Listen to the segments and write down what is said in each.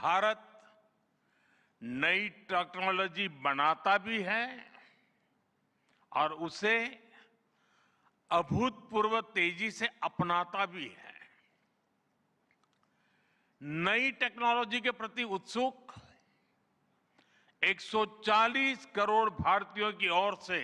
भारत नई टेक्नोलॉजी बनाता भी है और उसे अभूतपूर्व तेजी से अपनाता भी है। नई टेक्नोलॉजी के प्रति उत्सुक 140 करोड़ भारतीयों की ओर से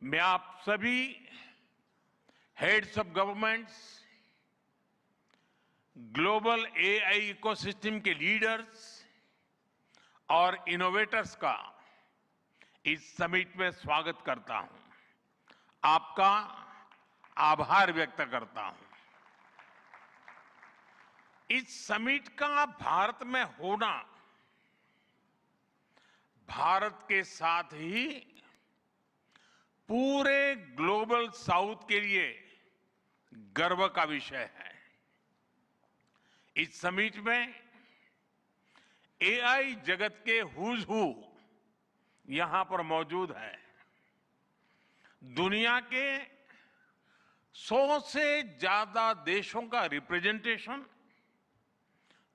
मैं आप सभी heads of governments, global AI ecosystem के लीडर्स और इनोवेटर्स का इस समिट में स्वागत करता हूं, आपका आभार व्यक्त करता हूं। इस समिट का भारत में होना भारत के साथ ही पूरे ग्लोबल साउथ के लिए गर्व का विषय है। इस समिट में एआई जगत के हुज हू यहां पर मौजूद है। दुनिया के 100 से ज्यादा देशों का रिप्रेजेंटेशन,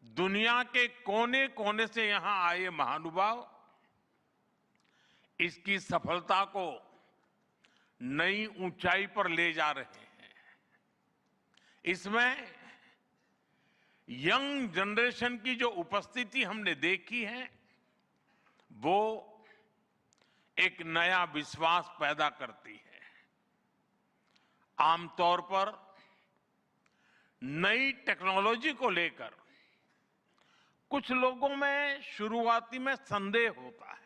दुनिया के कोने कोने से यहां आए महानुभाव इसकी सफलता को नई ऊंचाई पर ले जा रहे हैं। इसमें यंग जनरेशन की जो उपस्थिति हमने देखी है वो एक नया विश्वास पैदा करती है। आमतौर पर नई टेक्नोलॉजी को लेकर कुछ लोगों में शुरुआती में संदेह होता है,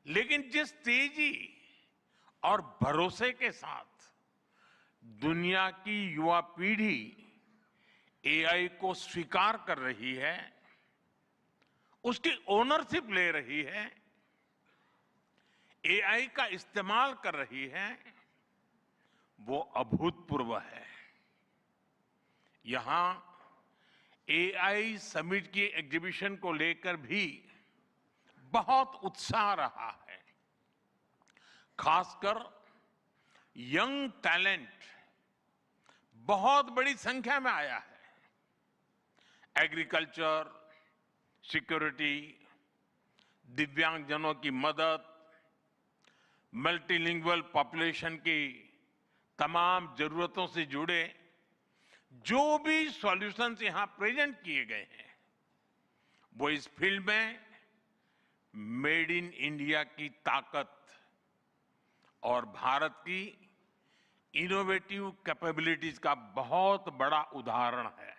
लेकिन जिस तेजी और भरोसे के साथ दुनिया की युवा पीढ़ी एआई को स्वीकार कर रही है, उसकी ओनरशिप ले रही है, एआई का इस्तेमाल कर रही है, वो अभूतपूर्व है। यहां एआई समिट की एग्जीबिशन को लेकर भी बहुत उत्साह रहा है। खासकर यंग टैलेंट बहुत बड़ी संख्या में आया है। एग्रीकल्चर, सिक्योरिटी, दिव्यांगजनों की मदद, मल्टीलिंगुअल पॉपुलेशन की तमाम जरूरतों से जुड़े जो भी सॉल्यूशंस यहां प्रेजेंट किए गए हैं वो इस फील्ड में मेड इन इंडिया की ताकत और भारत की इनोवेटिव कैपेबिलिटीज का बहुत बड़ा उदाहरण है।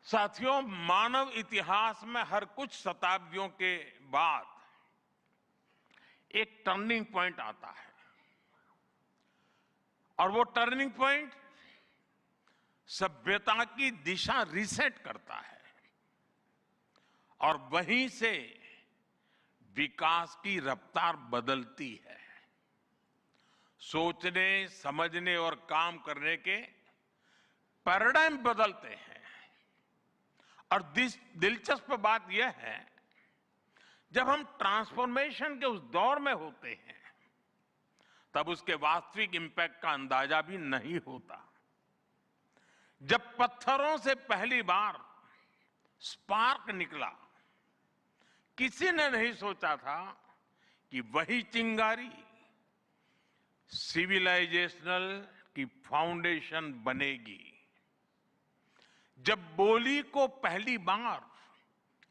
साथियों, मानव इतिहास में हर कुछ शताब्दियों के बाद एक टर्निंग पॉइंट आता है और वो टर्निंग पॉइंट सभ्यता की दिशा रीसेट करता है और वहीं से विकास की रफ्तार बदलती है। सोचने, समझने और काम करने के पैराडाइम बदलते हैं। और दिलचस्प बात यह है, जब हम ट्रांसफॉर्मेशन के उस दौर में होते हैं तब उसके वास्तविक इंपैक्ट का अंदाजा भी नहीं होता। जब पत्थरों से पहली बार स्पार्क निकला, किसी ने नहीं सोचा था कि वही चिंगारी सिविलाइजेशनल की फाउंडेशन बनेगी। जब बोली को पहली बार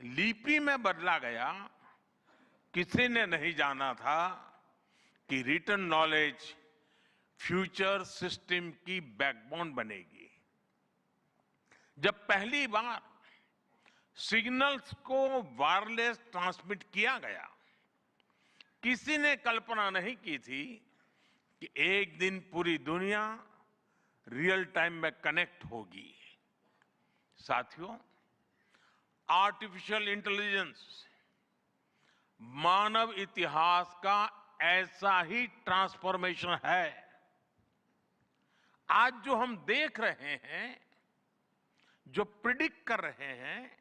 लिपि में बदला गया, किसी ने नहीं जाना था कि रिटन नॉलेज फ्यूचर सिस्टम की बैकबोन बनेगी। जब पहली बार सिग्नल्स को वायरलेस ट्रांसमिट किया गया, किसी ने कल्पना नहीं की थी कि एक दिन पूरी दुनिया रियल टाइम में कनेक्ट होगी। साथियों, आर्टिफिशियल इंटेलिजेंस मानव इतिहास का ऐसा ही ट्रांसफॉर्मेशन है। आज जो हम देख रहे हैं, जो प्रिडिक्ट कर रहे हैं,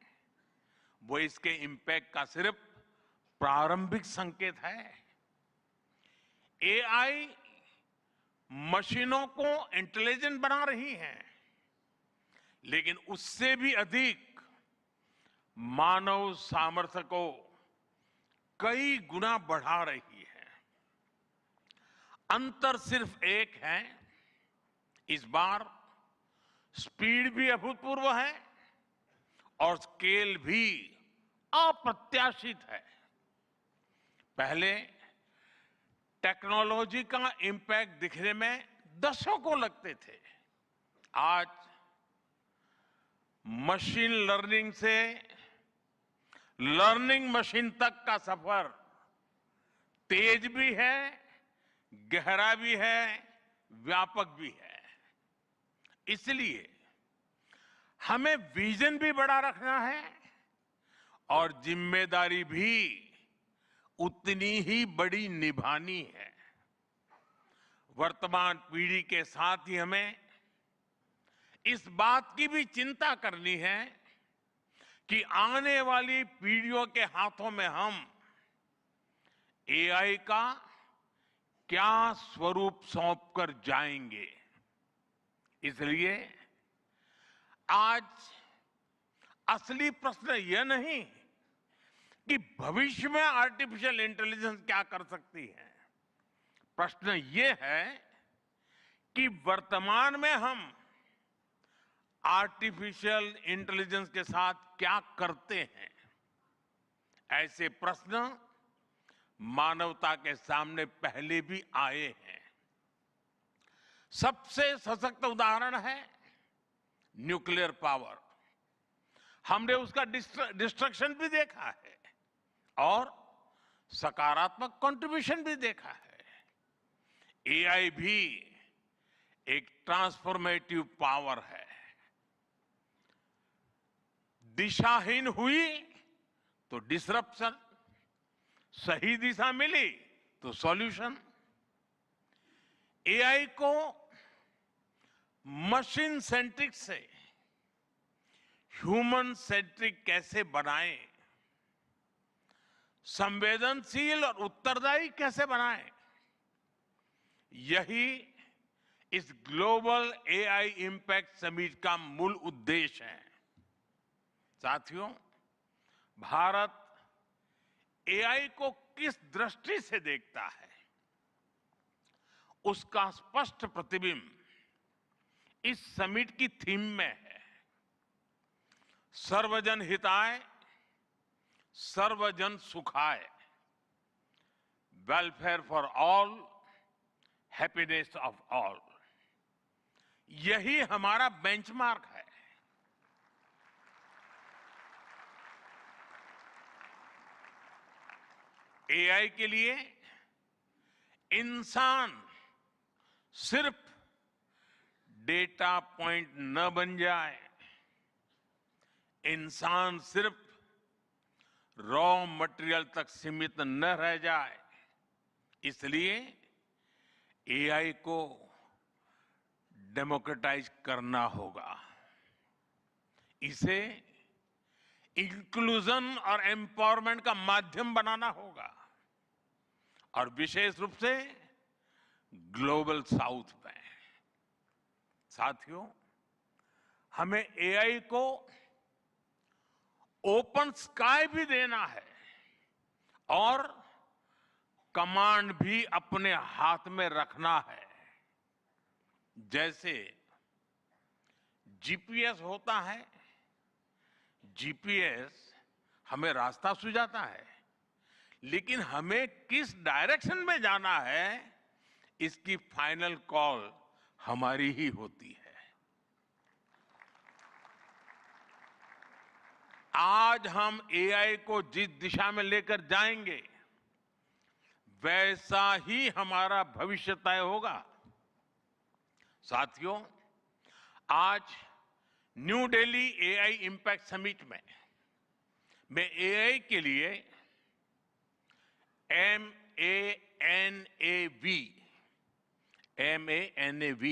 वो इसके इंपैक्ट का सिर्फ प्रारंभिक संकेत है। एआई मशीनों को इंटेलिजेंट बना रही है, लेकिन उससे भी अधिक मानव सामर्थ्य को कई गुना बढ़ा रही है। अंतर सिर्फ एक है, इस बार स्पीड भी अभूतपूर्व है और स्केल भी अप्रत्याशित है। पहले टेक्नोलॉजी का इंपैक्ट दिखने में दशकों लगते थे। आज मशीन लर्निंग से लर्निंग मशीन तक का सफर तेज भी है, गहरा भी है, व्यापक भी है। इसलिए हमें विजन भी बड़ा रखना है और जिम्मेदारी भी उतनी ही बड़ी निभानी है। वर्तमान पीढ़ी के साथ ही हमें इस बात की भी चिंता करनी है कि आने वाली पीढ़ियों के हाथों में हम एआई का क्या स्वरूप सौंप कर जाएंगे। इसलिए आज असली प्रश्न यह नहीं कि भविष्य में आर्टिफिशियल इंटेलिजेंस क्या कर सकती है। प्रश्न यह है कि वर्तमान में हम आर्टिफिशियल इंटेलिजेंस के साथ क्या करते हैं। ऐसे प्रश्न मानवता के सामने पहले भी आए हैं। सबसे सशक्त उदाहरण है न्यूक्लियर पावर। हमने उसका डिस्ट्रक्शन भी देखा है और सकारात्मक कंट्रीब्यूशन भी देखा है। एआई भी एक ट्रांसफॉर्मेटिव पावर है। दिशाहीन हुई तो डिसरप्शन, सही दिशा मिली तो सॉल्यूशन। एआई को मशीन सेंट्रिक से ह्यूमन सेंट्रिक कैसे बनाएं, संवेदनशील और उत्तरदायी कैसे बनाएं, यही इस ग्लोबल एआई इंपैक्ट समिट का मूल उद्देश्य है। साथियों, भारत एआई को किस दृष्टि से देखता है, उसका स्पष्ट प्रतिबिंब इस समिट की थीम में है। सर्वजन हिताय, सर्वजन सुखाय, welfare for all, happiness of all. यही हमारा बेंचमार्क है। एआई के लिए इंसान सिर्फ डेटा पॉइंट न बन जाए, इंसान सिर्फ रॉ मटेरियल तक सीमित न रह जाए। इसलिए एआई को डेमोक्रेटाइज करना होगा, इसे इंक्लूजन और एम्पावरमेंट का माध्यम बनाना होगा और विशेष रूप से ग्लोबल साउथ में। साथियों, हमें एआई को ओपन स्काई भी देना है और कमांड भी अपने हाथ में रखना है। जैसे जीपीएस होता है, जीपीएस हमें रास्ता सुझाता है, लेकिन हमें किस डायरेक्शन में जाना है इसकी फाइनल कॉल हमारी ही होती है। आज हम एआई को जिस दिशा में लेकर जाएंगे वैसा ही हमारा भविष्य तय होगा। साथियों, आज new Delhi AI impact summit में मैं एआई के लिए MANAV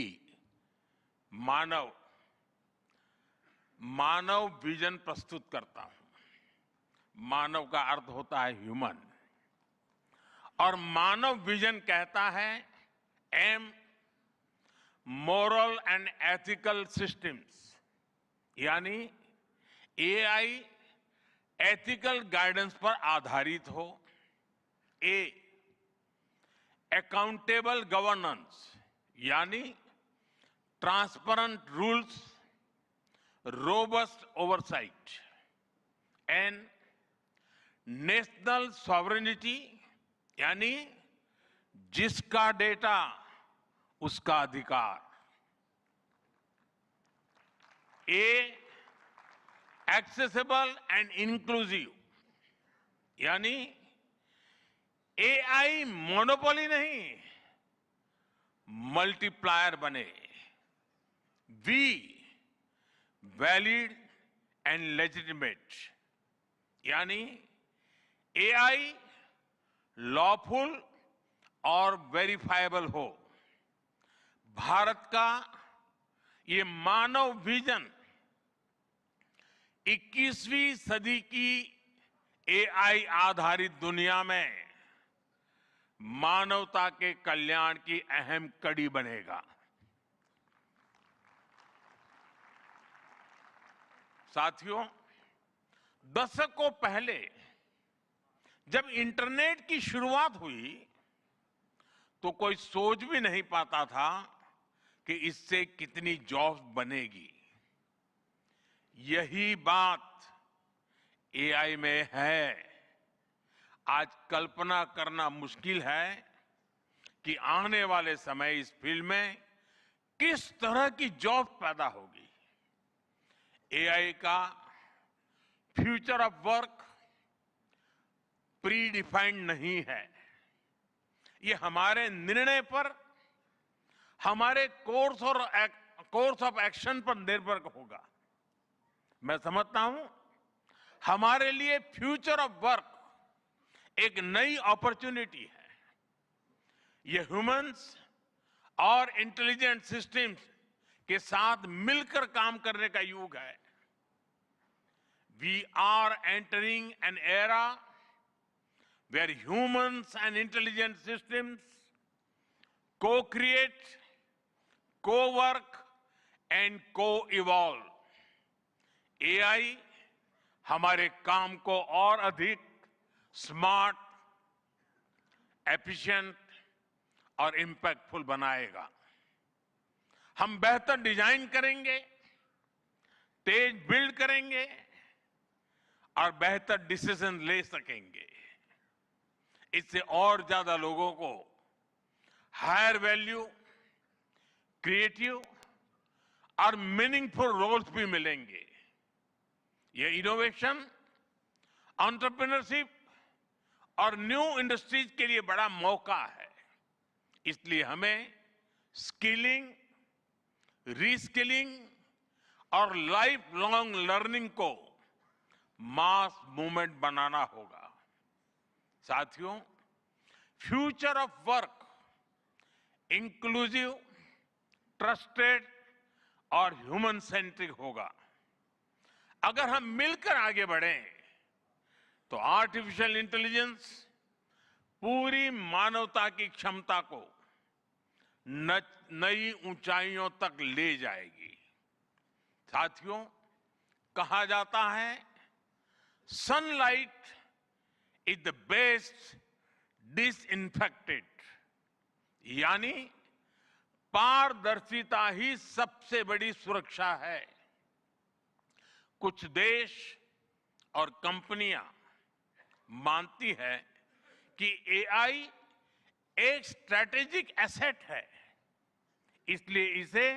मानव विजन प्रस्तुत करता हूं। मानव का अर्थ होता है ह्यूमन और मानव विजन कहता है M, moral and ethical systems, यानी एआई एथिकल गाइडेंस पर आधारित हो। ए, अकाउंटेबल गवर्नेंस यानी transparent rules, robust oversight. And national sovereignty यानी जिसका डेटा उसका अधिकार। ए, एक्सेसिबल एंड इंक्लूसिव यानी एआई मोनोपोली नहीं, मल्टीप्लायर बने। वी, वैलिड एंड लेजिटिमेट यानी एआई लॉफुल और वेरीफाइबल हो। भारत का ये मानव विजन 21वीं सदी की एआई आधारित दुनिया में मानवता के कल्याण की अहम कड़ी बनेगा। साथियों, दशकों पहले जब इंटरनेट की शुरुआत हुई तो कोई सोच भी नहीं पाता था कि इससे कितनी जॉब्स बनेगी। यही बात एआई में है। आज कल्पना करना मुश्किल है कि आने वाले समय इस फील्ड में किस तरह की जॉब पैदा होगी। एआई का future of work pre defined नहीं है। ये हमारे निर्णय पर, हमारे कोर्स ऑफ एक्शन पर निर्भर होगा। मैं समझता हूं हमारे लिए फ्यूचर ऑफ वर्क एक नई अपॉर्चुनिटी है। ये ह्यूमंस और इंटेलिजेंट सिस्टम्स के साथ मिलकर काम करने का युग है। We are entering an era where humans and intelligent systems co-create, co-work and co-evolve। AI हमारे काम को और अधिक स्मार्ट, एफिशिएंट और इंपैक्टफुल बनाएगा। हम बेहतर डिजाइन करेंगे, तेज बिल्ड करेंगे और बेहतर डिसीजन ले सकेंगे। इससे और ज्यादा लोगों को हायर वैल्यू, क्रिएटिव और मीनिंगफुल रोल्स भी मिलेंगे। ये इनोवेशन, एंटरप्रेन्योरशिप और न्यू इंडस्ट्रीज के लिए बड़ा मौका है। इसलिए हमें स्किलिंग, रीस्किलिंग और लाइफ लॉन्ग लर्निंग को मास मूवमेंट बनाना होगा। साथियों, future of work inclusive, trusted और ह्यूमन सेंट्रिक होगा। अगर हम मिलकर आगे बढ़ें तो आर्टिफिशियल इंटेलिजेंस पूरी मानवता की क्षमता को नई ऊंचाइयों तक ले जाएगी। साथियों, कहा जाता है sunlight is the best disinfectant यानी पारदर्शिता ही सबसे बड़ी सुरक्षा है। कुछ देश और कंपनियां मानती है कि एआई एक स्ट्रैटेजिक एसेट है, इसलिए इसे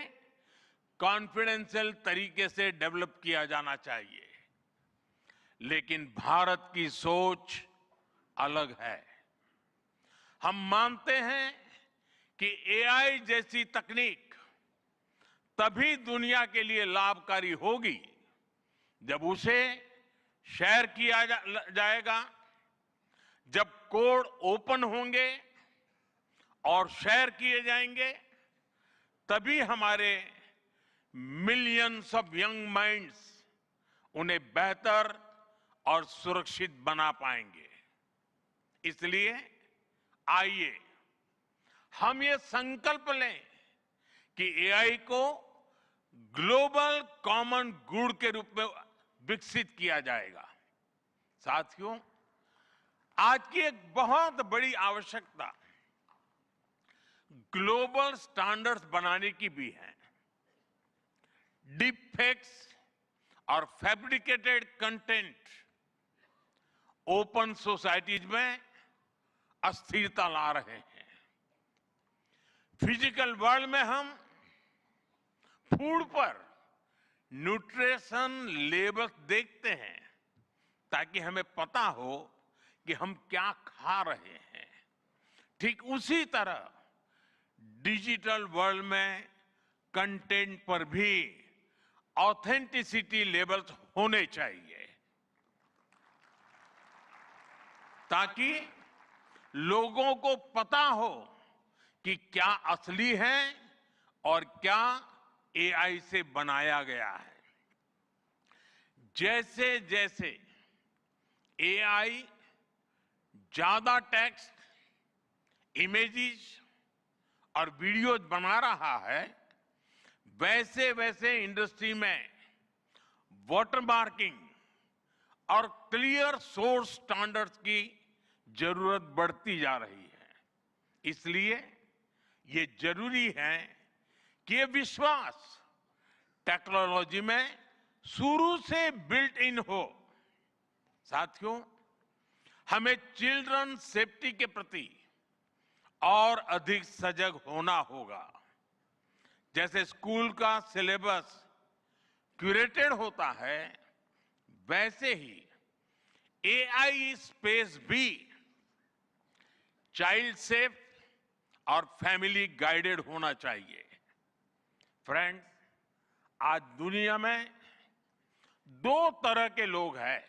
कॉन्फिडेंशियल तरीके से डेवलप किया जाना चाहिए। लेकिन भारत की सोच अलग है। हम मानते हैं कि एआई जैसी तकनीक तभी दुनिया के लिए लाभकारी होगी जब उसे शेयर किया जाएगा, जब कोड ओपन होंगे और शेयर किए जाएंगे, तभी हमारे मिलियंस ऑफ यंग माइंड्स उन्हें बेहतर और सुरक्षित बना पाएंगे। इसलिए आइए हम ये संकल्प लें कि एआई को ग्लोबल कॉमन गुड के रूप में विकसित किया जाएगा। साथियों, आज की एक बहुत बड़ी आवश्यकता ग्लोबल स्टैंडर्ड्स बनाने की भी है। डीप फेक्स और फैब्रिकेटेड कंटेंट ओपन सोसाइटीज में अस्थिरता ला रहे हैं। फिजिकल वर्ल्ड में हम फूड पर न्यूट्रिशन लेबल्स देखते हैं ताकि हमें पता हो कि हम क्या खा रहे हैं। ठीक उसी तरह डिजिटल वर्ल्ड में कंटेंट पर भी ऑथेंटिसिटी लेवल्स होने चाहिए ताकि लोगों को पता हो कि क्या असली है और क्या एआई से बनाया गया है। जैसे जैसे एआई ज्यादा टेक्स्ट, इमेजेस और वीडियोज बना रहा है, वैसे वैसे इंडस्ट्री में वाटरमार्किंग और क्लियर सोर्स स्टैंडर्ड्स की जरूरत बढ़ती जा रही है। इसलिए ये जरूरी है कि ये विश्वास टेक्नोलॉजी में शुरू से बिल्ट इन हो। साथियों, हमें चिल्ड्रन सेफ्टी के प्रति और अधिक सजग होना होगा। जैसे स्कूल का सिलेबस क्यूरेटेड होता है, वैसे ही एआई स्पेस भी चाइल्ड सेफ और फैमिली गाइडेड होना चाहिए। फ्रेंड्स, आज दुनिया में दो तरह के लोग हैं।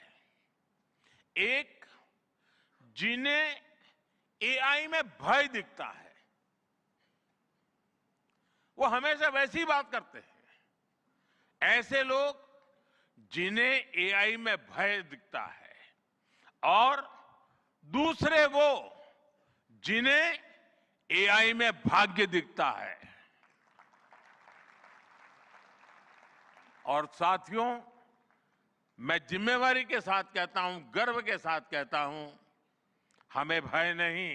एक, जिन्हें एआई में भय दिखता है, वो हमेशा वैसी बात करते हैं। ऐसे लोग जिन्हें एआई में भय दिखता है, और दूसरे वो जिन्हें एआई में भाग्य दिखता है। और साथियों, मैं जिम्मेवारी के साथ कहता हूं, गर्व के साथ कहता हूं, हमें भय नहीं,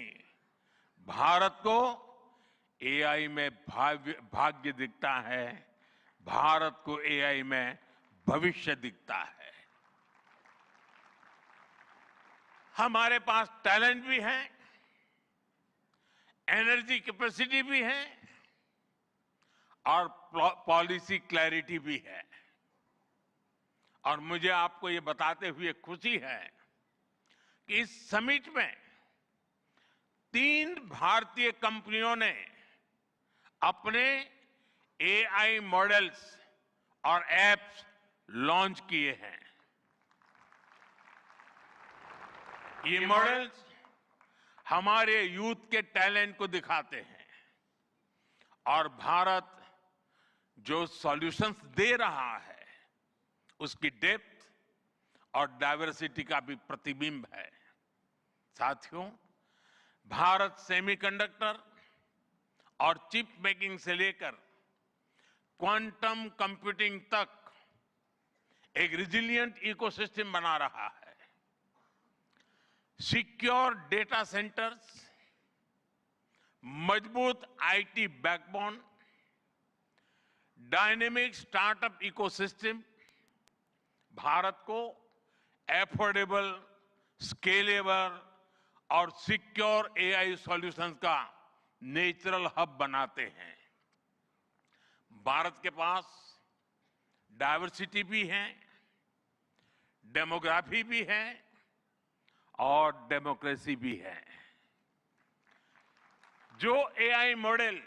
भारत को एआई में भाग्य दिखता है, भारत को एआई में भविष्य दिखता है। हमारे पास टैलेंट भी है, एनर्जी कैपेसिटी भी है और पॉलिसी क्लैरिटी भी है। और मुझे आपको ये बताते हुए खुशी है कि इस समिट में 3 भारतीय कंपनियों ने अपने एआई मॉडल्स और एप्स लॉन्च किए हैं। ये मॉडल्स हमारे यूथ के टैलेंट को दिखाते हैं और भारत जो सॉल्यूशंस दे रहा है उसकी डेप्थ और डाइवर्सिटी का भी प्रतिबिंब है। साथियों, भारत सेमीकंडक्टर और चिप मेकिंग से लेकर क्वांटम कंप्यूटिंग तक एक रिजिलिएंट इकोसिस्टम बना रहा है। सिक्योर डेटा सेंटर्स, मजबूत IT backbone, dynamic startup ecosystem Bharat को एफोर्डेबल, स्केलेबल और सिक्योर एआई सॉल्यूशंस का नेचुरल हब बनाते हैं। भारत के पास डाइवर्सिटी भी है, डेमोग्राफी भी है और डेमोक्रेसी भी है। जो एआई मॉडल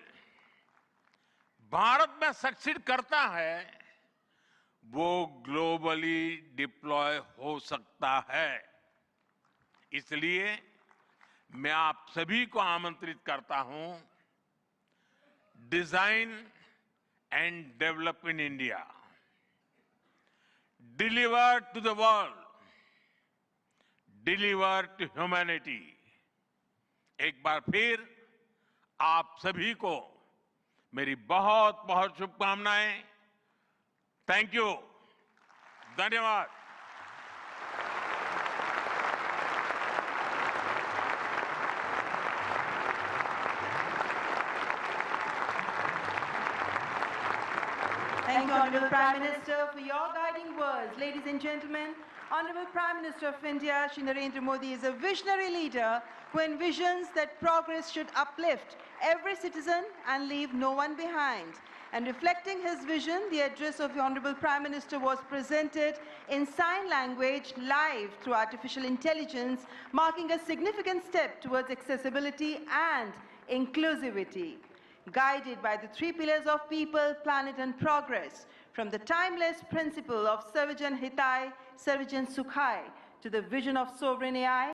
भारत में सक्सीड करता है वो ग्लोबली डिप्लॉय हो सकता है। इसलिए मैं आप सभी को आमंत्रित करता हूं, design and develop in India, deliver to the world, deliver to humanity. एक बार फिर आप सभी को मेरी बहुत बहुत शुभकामनाएं थैंक यू, धन्यवाद। Thank you, Honorable Prime Minister, for your guiding words. Ladies and gentlemen, Honorable Prime Minister of India, Shri Narendra Modi, is a visionary leader who envisions that progress should uplift every citizen and leave no one behind. And reflecting his vision, the address of the Honorable Prime Minister was presented in sign language live through artificial intelligence, marking a significant step towards accessibility and inclusivity. Guided by the three pillars of people, planet and progress, from the timeless principle of Sarvajan Hitai, Sarvajan Sukhai, to the vision of sovereign AI,